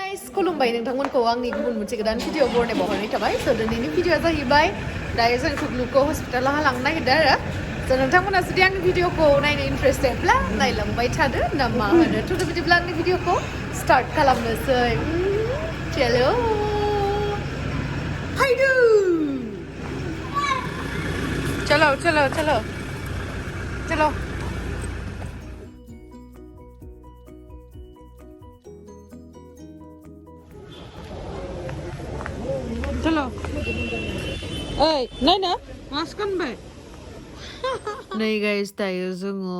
guys, खुलुमबाय नोंथांमोनखौ आंनि गुबुन मोनसे गोदान भिडिअ बरनाय बावहरनाय थाबाय स' दिनैनि भिडिअआ जाहैबाय दायो जों तुकलुखौ हस्पिटालाव लांनो नागिरदों आरो स' नोंथांमोना जुदि आंनि भिडिअखौ नायनो इन्टारेस्टेडब्ला नायलांबाय थादो ना मा होनो थ' बिदिब्ला आंनि भिडिअखौ स्टार्ट खालामनोसै चलो हायदो चलो चलो चलो चलो चलो ओइ नायना मास्क गानबाय नै गाइस दायो जोङो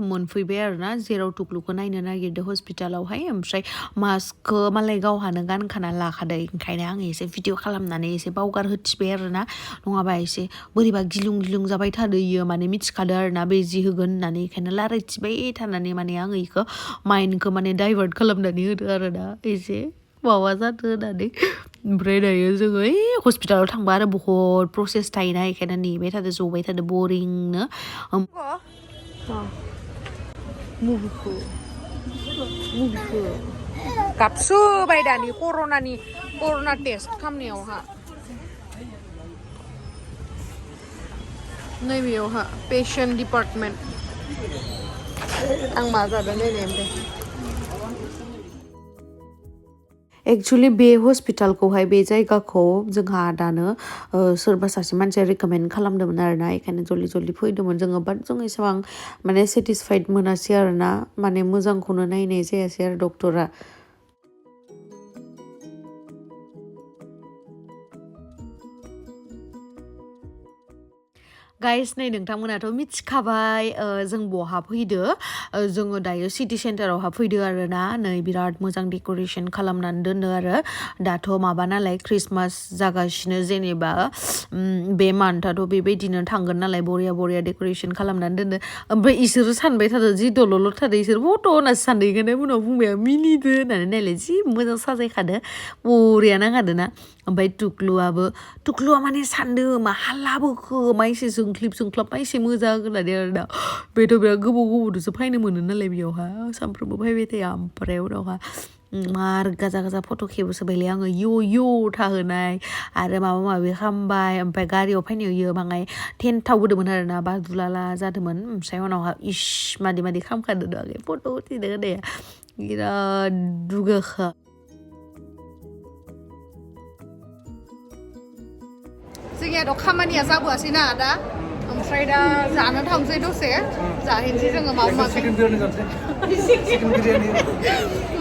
मोनफैबाय आरोना जेराव तुकलुखौ नायनो नागिरदों हस्पिटालावहाय ओमफ्राय मास्कखौ मालाय गावहानो गानखाना लाखादों ओंखायनो आङो एसे भिडिअ खालामनानै एसे बावगार होथिबाय आरोना नङाबा एसे बोरैबा गिलुं गिलुं जाबाय थादो इयो माने मिथिखादो आरोना बे जि होगोन होननानै ओंखायनो रायलायथिबाय थानानै माने आङो इखौ माइन्डखौ माने डाइभार्ट खालामनानै होदो आरोना एसे माबा जादो होननानै ओमफ्राय दायो जोङो हस्पिटालाव थांबा आरो बहुत प्रसेस थायोना बेखायनो नेबाय थादो जबाय थादो बरिंनो गाबसोबाय दानि कर'ना टेस्ट खालामनायावहा नैबेयावहा पेशेन्ट डिपार्टमेन्ट आं मा जादों नायनाय ओमफ्राय एक्चुअली बे हस्पिटालखौहाय बे जायगाखौ जोंहा दानो सोरबा सासे मानसिया रिकमेन्ड खालामदोंमोन आरोना बेखायनो जल्दि जल्दि फैदोंमोन जोङो बाट जों एसेबां माने सेटिसफाइड मोनासै आरोना माने मोजांखौनो नायनाय जायासै आरो डक्टरा गाइस नै नोंथांमोनाथ' मिथिखाबाय जों बहा फैदो जोङो दायो सिटि सेन्टारावहा फैदो आरोना नै बिराद मोजां डेक'रेसन खालामनानै दोनो आरो दाथ' माबा नालाय ख्रिस्टमास जागासिनो जेनेबा बे मान्थआथ' बेबायदिनो थांगोन नालाय बरिया बरिया डेक'रेसन खालामनानै दोनो ओमफ्राय इसोरो सानबाय थादो जि दल'ल' थादो इसोर फट' होननासो सानदों बेखायनो उनाव बुंबाय मिनिदो होननानै नायलाय जि मोजां साजायखादो बरिया नांखादोना ओमफ्राय तुकलुआ माने सानदो माहा लाबोखो माइसे जोंख्लाब माइसे मोजां होननानै आरोना बेथ' बिराद गोबावदोसो फैनो मोनो नालाय बेयावहा सानफ्रोमबो फैबाय थाया ओमफ्राय उनावहा मार गाजा फट' खेबोसोबायलै आङो यो थाहोनाय आरो माबा माबि खालामबाय ओमफ्राय गारियाव फैनायाव इयो बाङाय टेन्टआव होदोंमोन आरोना बादुलाला जादोंमोन ओमफ्राय उनावहा इस मादि खालामखादो आगै फट' उथिनो होनाया बिराद दुगाखा जोंनियाथ' खामानिया जाबोआसैना दा ओमफ्राय दा जानो थांसै दसे जाहैनोसै जोङो माबा माबि चिकेन बिरियानि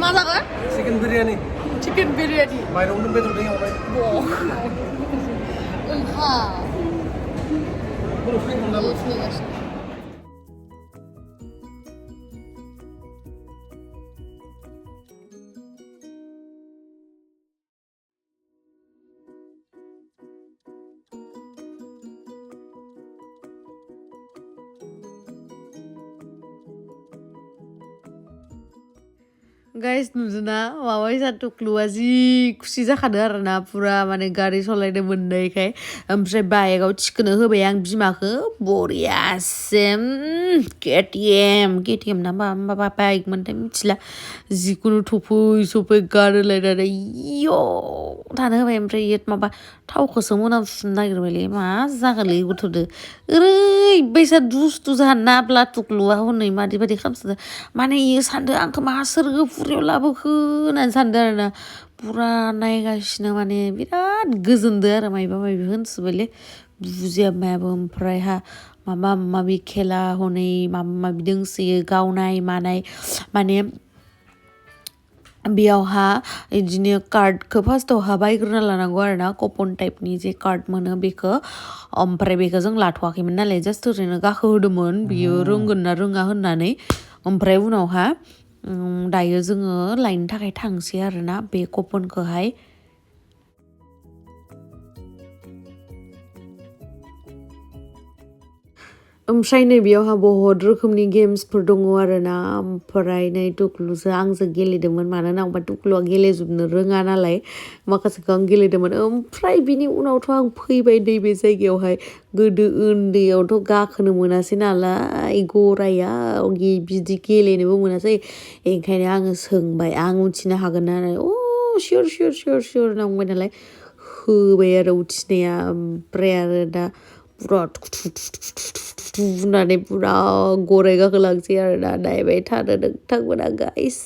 मा जागोन चिकेन बिरियानि माइरंजों बेदरजों एवनाय गाइस नुदोंना माबायसा तुकलुआ जि खुसि जाखादो आरोना पुरा माने गारि सालायनो मोननायखाय ओमफ्राय बाइकआव थिखोनो होबाय आं बिमाखौ बरियासे केटिएम ना माबा बाइक मोनथाय मिथिला जिखुनु थफै गारोलायनानै इयो थानो होबाय ओमफ्राय माबा थावखौसो मोनामसुनो नागिरबायलै मा जागोनलै गथ'दो ओरैबायसा दुस्थु जानाब्ला तुकलुआ हनै मादि खालामसोदो माने इयो सानदो आंखौ मा सोरगो फुरियाव लाबोखो होननानै सानदो आरोना पुरा नायगासिनो माने बिराद गोजोनदो आरो मायबा माबि होनसोबायलै बुजियाबो ओमफ्रायहा माबा माबि खेला हनै माबा माबि दोंसोयो गावनाय मानाय माने बेयावहा बिदिनो कार्डखौ फार्स्टआवहा बायग्रोना लानांगौ आरोना कपन टाइपनि जे कार्ड मोनो बेखौ ओमफ्राय बेखौ जों लाथ'वाखैमोन नालाय जास्ट ओरैनो गाखोहोदोंमोन बियो रोंगोन ना रोङा होननानै ओमफ्राय उनावहा दायो जोङो लायनो थाखाय थांसै आरोना बे कपनखौहाय ओमफ्राय नै बेयावहा बहुत रोखोमनि गेम्सफोर दङ आरोना ओमफ्राय नै तुकलुजों आंजों गेलेदोंमोन मानोना होनबा तुकलुआ गेलेजोबनो रोङा नालाय माखासेखौ आं गेलेदोंमोन ओमफ्राय बिनि उनावथ' आं फैबाय नैबे जायगायावहाय गोदो उन्दैयावथ' गाखोनो मोनासै नालाय गरायाव बिदि गेलेनोबो मोनासै ओंखायनो आङो सोंबाय आं उथिनो हागोन ना sure नांबाय नालाय होबाय आरो उथिनाया ओमफ्राय आरो दा पुरा बुनानै पुरा गराय गाखोलांसै आरो दा नायबाय थानो नोंथांमोना गाइस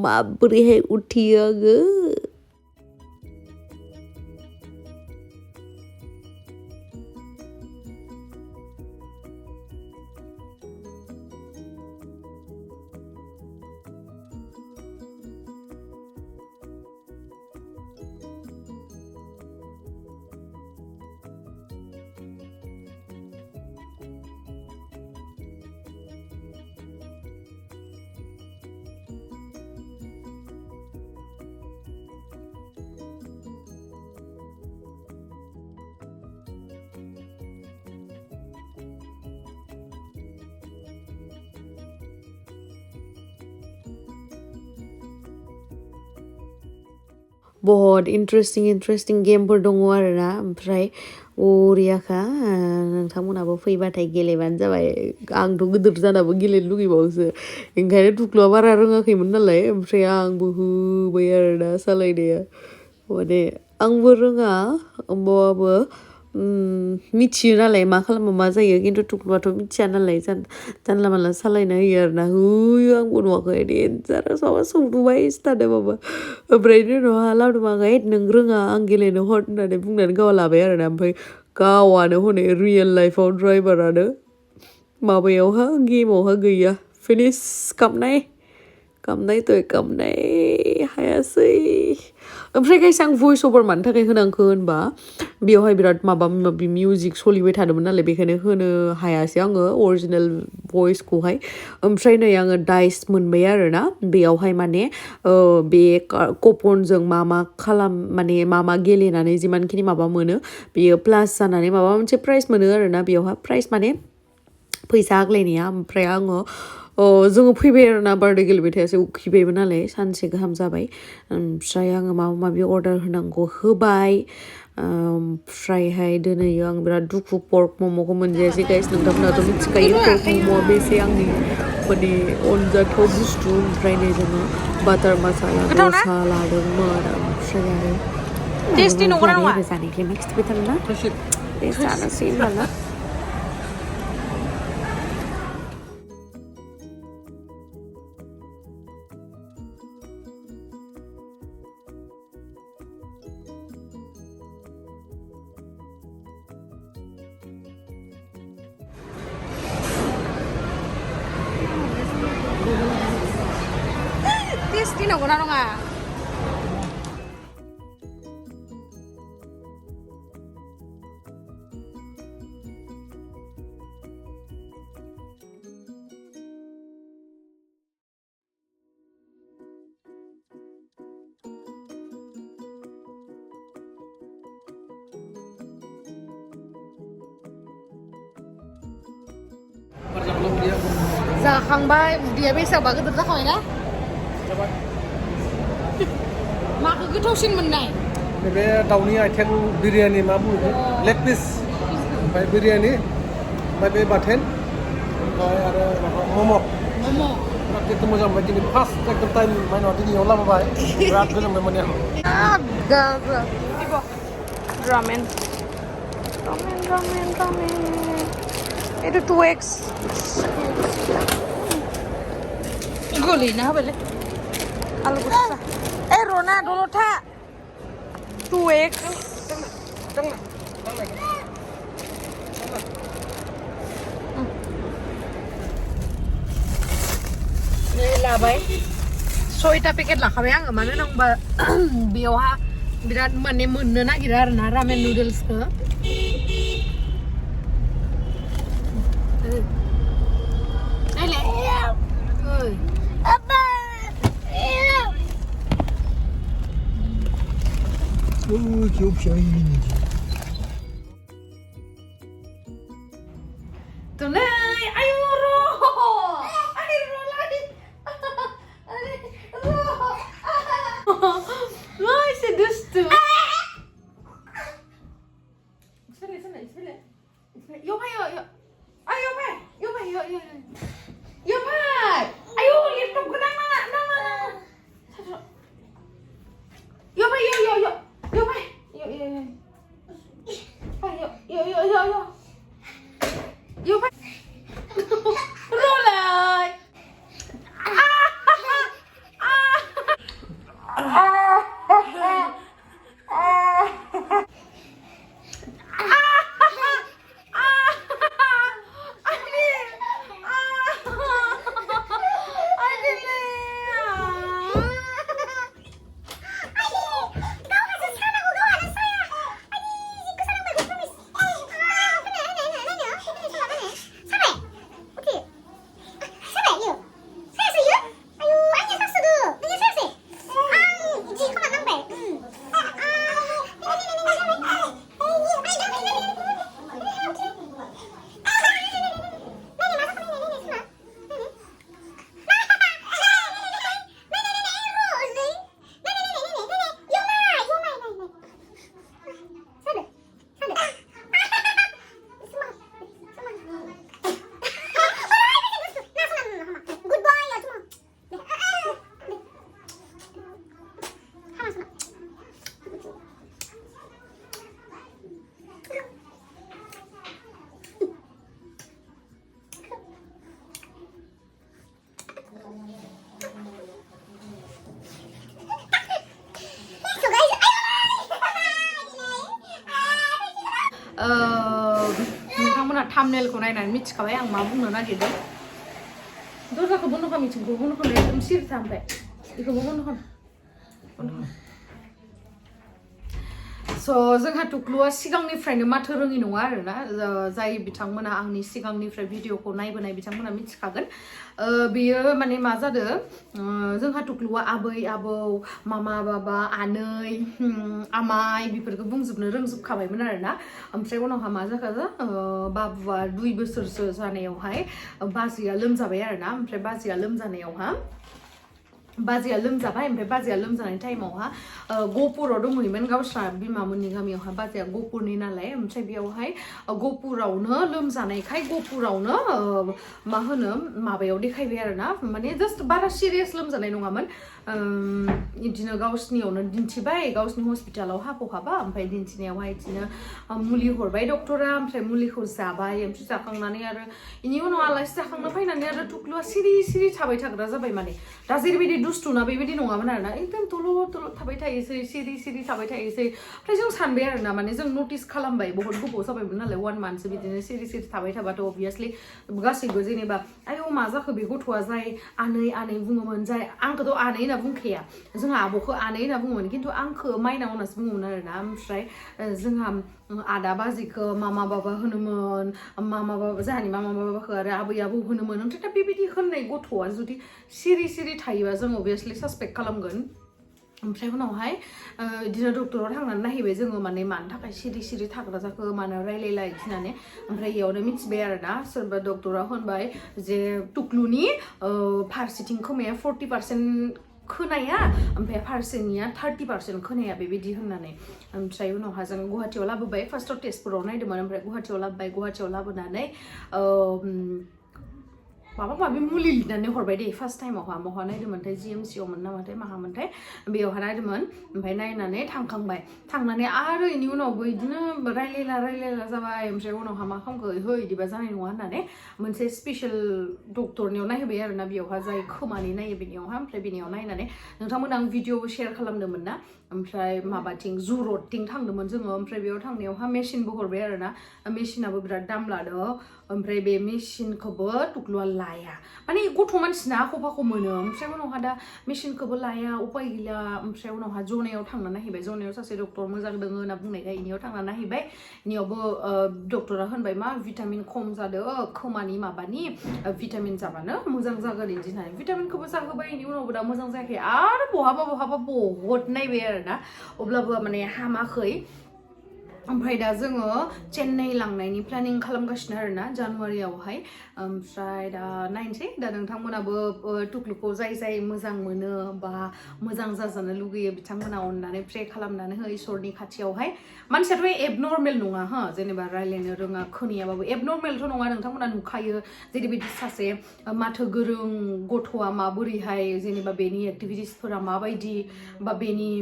माबोरैहाय उथियो आङो बहुत इन्ट्रेस्टिं गेमफोर दङ आरोना ओमफ्राय बरियाखा नोंथांमोनाबो फैबाथाय गेलेबानो जाबाय आंथ' गिदिर जानाबो गेलेनो लुगैबावोसो ओंखायनो टुक्लुआ बारा रोङाखैमोन नालाय ओमफ्राय आंबो होबाय आरोना सालायनाया माने आंबो रोङा होमबाबो मिथियो नालाय मा खालामबा मा जायो खिन्थु टुक्लुआथ' मिथिया नालाय जानला मानला सालायना होयो आरोना होयो आंबो नुवाखै डेन्जार माबा सौदुबाय थादों माबा ओमफ्राय उनावहा लावदुमाखै नों रोङा आं गेलेनो हर होननानै बुंनानै गावहा लाबाय आरोना ओमफ्राय गावआनो हनै रियेल लाइफआव ड्राइभारानो माबायावहा गेमावहा गैया फिनिश कामनाय हायासै ओमफ्राय गाइस आं भइस अभार मानि थाखाय होनांखो होनबा बेयावहाय बिराद माबा माबि मिउजिक सोलिबाय थादोंमोन नालाय बेखायनो होनो हायासै आङो अरिजिनेल भइसखौहाय ओमफ्राय नै आङो डाइस मोनबाय आरोना बेयावहाय माने बे कपनजों माने मा गेलेनानै जिमानखिनि माबा मोनो बेयो प्लास जानानै माबा मोनसे प्राइज मोनो आरोना बेयावहा प्राइज माने फैसा आग्लायनाया ओमफ्राय आङो जोङो फैबाय आरोना बार्थडे गेलेबाय थायासै उखैबायबो नालाय सानसे गाहाम जाबाय ओमफ्राय आङो माबा माबि अर्डार होनांगौ होबाय ओमफ्रायहाय दिनै आं बिराद दुखु पर्क मम'खौ मोनजायासै गाइस नोंथांमोनाथ' मिथिखायो पर्क मम'आ बेसे आंनि माने अनजाथाव बुस्थु ओमफ्राय नै जोङो बाटार मसाला दसा लादोंमोन ओमफ्राय आरो जानायखाय मा खिथिबाय थानो ना दे जानोसै होनबाना टेस्टि नंगौना नङा जाखांबाय उदैया बेसेबांबा गिदिर जाखाबाय ना माखौ गोथावसिन मोननाय बे दाउनि आथिं बिरियानि मा बुङो लेग पिस ओमफ्राय बिरियानि ओमफ्राय बे बाथोन ओमफ्राय आरो मम' एकदम मोजां मोनबाय दिनै फार्स्ट एकदम टाइम माइनाव दिनैयाव लाबोबाय बिराद गोजोनबाय माने आं रामेन itu 2x गोलैना होबायलै आलु गुसा रना दलथा 2x लाबाय 6टा पेकेट लाखाबाय आङो मानो होनबा बेयावहा बिराद माने मोननो नागिरा आरोना रामेन नुडल्सखौ नोंथांमोना थाम्बनेलखौ नायनानै मिथिखाबाय आं मा बुंनो नागिरदों दरजाखौ बन्द' खालाम मिथिंखौ बन्द' खालाम एकदम सिरि था ओमफ्राय बेखौबो बन्द' खालाम स' जोंहा टुक्लुआ सिगांनिफ्रायनो माथो रोङि नङा आरोना जाय बिथांमोना आंनि सिगांनिफ्राय भिडिअखौ नायबोनाय बिथांमोना मिथिखागोन बेयो माने मा जादों जोंहा टुक्लुआ आबै आबौ मामा बाबा आनै आमाइ बेफोरखौ बुंजोबनो रोंजोबखाबायमोन आरोना ओमफ्राय उनावहा मा जाखो बाबुआ 2 बोसोरसो जानायावहाय बाजैया लोमजाबाय आरोना ओमफ्राय बाजैया लोमजानायावहा बाजैया लोमजाबाय ओमफ्राय बाजैया लोमजानाय टाइमावहा गहपुराव दंहैयोमोन गावस्रा बिमामोननि गामियावहा बाजैया गहपुरनि नालाय ओमफ्राय बेयावहाय गहपुरावनो लोमजानायखाय गहपुरावनो मा होनो माबायाव देखायबाय आरोना माने जास्ट बारा सिरियास लोमजानाय नङामोन बिदिनो गावसिनियावनो दिन्थिबाय गावसिनि हस्पिटालाव हाबा ओमफ्राय दिन्थिनायावहाय बिदिनो मुलि हरबाय डक्टरा ओमफ्राय मुलिखौ जाबाय ओमफ्राय जाखांनानै आरो बेनि उनाव आलासि जाखांना फैनानै आरो टुक्लुआ सिरि सिरि थाबाय थाग्रा जाबाय माने दा जेरैबायदि दुस्थुना बेबायदि नङामोन आरोना एकदम दलद थाबाय थायोसै सिरि सिरि थाबाय थायोसै ओमफ्राय जों सानबाय आरोना माने जों नटिस खालामबाय बहुत गोबाव जाबायमोन नालाय 1 मान्थसो बिदिनो सिरि सिरि थाबाय थाबाथ' अबभियासलि गासैबो जेनेबा आयौ मा जाखो बे गथ'आ जाय आनै बुङोमोन जाय आंखौथ' आनै होनना बुंखाया जोंहा आब'खौ आनै होनना बुङोमोन खिन्थु आंखौ माइनाव होननासो बुङोमोन आरोना ओमफ्राय जोंहा आदा बाजैखौ मामा बाबा होनोमोन जोंहानि मामा बाबाखौ आरो आबै आबौ होनोमोन ओमफ्राय दा बेबायदि होननाय गथ'आ जुदि सिरि सिरि थायोबा जों अबभियासलि सासपेक्ट खालामगोन ओमफ्राय उनावहाय बिदिनो डक्टराव थांनानै नायहैबाय जोङो माने मानि थाखाय सिरि सिरि थाग्रा जाखो मानो रायलायला बिदिनानै ओमफ्राय इयावनो मिथिबाय आरोना सोरबा डक्टरा होनबाय जे टुक्लुनि फारसेथिं खोमाया 40% खोनाया ओमफ्राय फारसेनिया 30% खोनाया बेबायदि होननानै ओमफ्राय उनावहा जों गुवाहाटियाव लाबोबाय फार्स्टआव टेस्टफोराव नायदोंमोन ओमफ्राय गुवाहाटियाव लाबोबाय गुवाहाटियाव लाबोनानै माबा माबि मुलि लिरनानै हरबाय दे फार्स्ट टाइमावहा महा नायदोंमोनथाय GMCआवमोन नामाथाय माहामोनथाय बेयावहा नायदोंमोन ओमफ्राय नायनानै थांखांबाय थांनानै आरो बेनि उनावबो बिदिनो रायलायला जाबाय ओमफ्राय उनावहा मा खालामखो बिदिबा जानाय नङा होननानै मोनसे स्पेसियेल डक्टरनियाव नायहोबाय आरोना बेयावहा जाय खोमानि नायो बेनियावहा ओमफ्राय बेनियाव नायनानै नोंथांमोन आं भिडिअबो शेयार खालामदोंमोन ना ओमफ्राय माबाथिं जुरतथिं थांदोंमोन जोङो ओमफ्राय बेयाव थांनायावहा मेसिनबो हरबाय आरोना मेसिनाबो बिराद दाम लादों ओमफ्राय बे मेसिनखौबो टुक्लुआ लाया माने गथ' मानसिना आख' मोनो ओमफ्राय उनावहा दा मेसिनखौबो लाया उपाय गैला ओमफ्राय उनावहा जनायाव थांना नायहैबाय जनायाव सासे डक्टर मोजां दङ होनना बुंनायखाय इनियाव थांना नायहैबाय इनियावबो डक्टरा होनबाय मा भिटामिन खम जादों खोमानि माबानि भिटामिन जाबानो मोजां जागोन बिदि होननानै भिटामिनखौबो जाहोबाय इनि उनावबो दा मोजां जायाखै आरो बहाबा बहुद नायबाय आरोना अब्लाबो माने हामाखै ओमफ्राय दा जोङो चेन्नाइ लांनायनि प्लेनिं खालामगासिनो आरोना जानुवारियावहाय ओमफ्राय दा नायनोसै दा नोंथांमोनाबो टुक्लुखौ जाय मोजां मोनो बा मोजां जाजानो लुगैयो बिथांमोना अननानै प्रे खालामनानै हो इसोरनि खाथियावहाय मानसियाथ' एबनर्मेल नङा हो जेनेबा रायलायनो रोङा खोनायाबाबो एबनर्मेलथ' नङा नोंथांमोना नुखायो जेरैबायदि सासे माथो गोरों गथ'आ माबोरैहाय जेनेबा बेनि एक्टिभिटिसफोरा माबायदि बा बेनि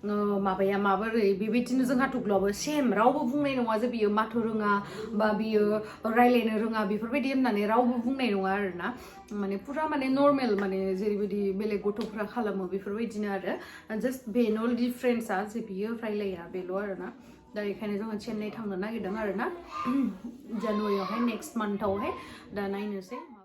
माबाया माबोरै बेबायदिनो जोंहा थुक्लुआबो सेम रावबो बुंनाय नङा जे बियो माथो रोङा बा बियो रायलायनो रोङा बेफोरबायदि होननानै रावबो बुंनाय नङा आरोना माने पुरा माने नर्मेल माने जेरैबायदि बेलेग गथ'फोरा खालामो बेफोरबायदिनो आरो जास्ट बेल' डिफारेन्सआ जे बियो रायलाया बेल' आरोना दा बेखायनो जोङो चेन्नाइ थांनो नागिरदों आरोना जानुवारियावहाय नेक्स्ट मान्थआवहाय दा नायनोसै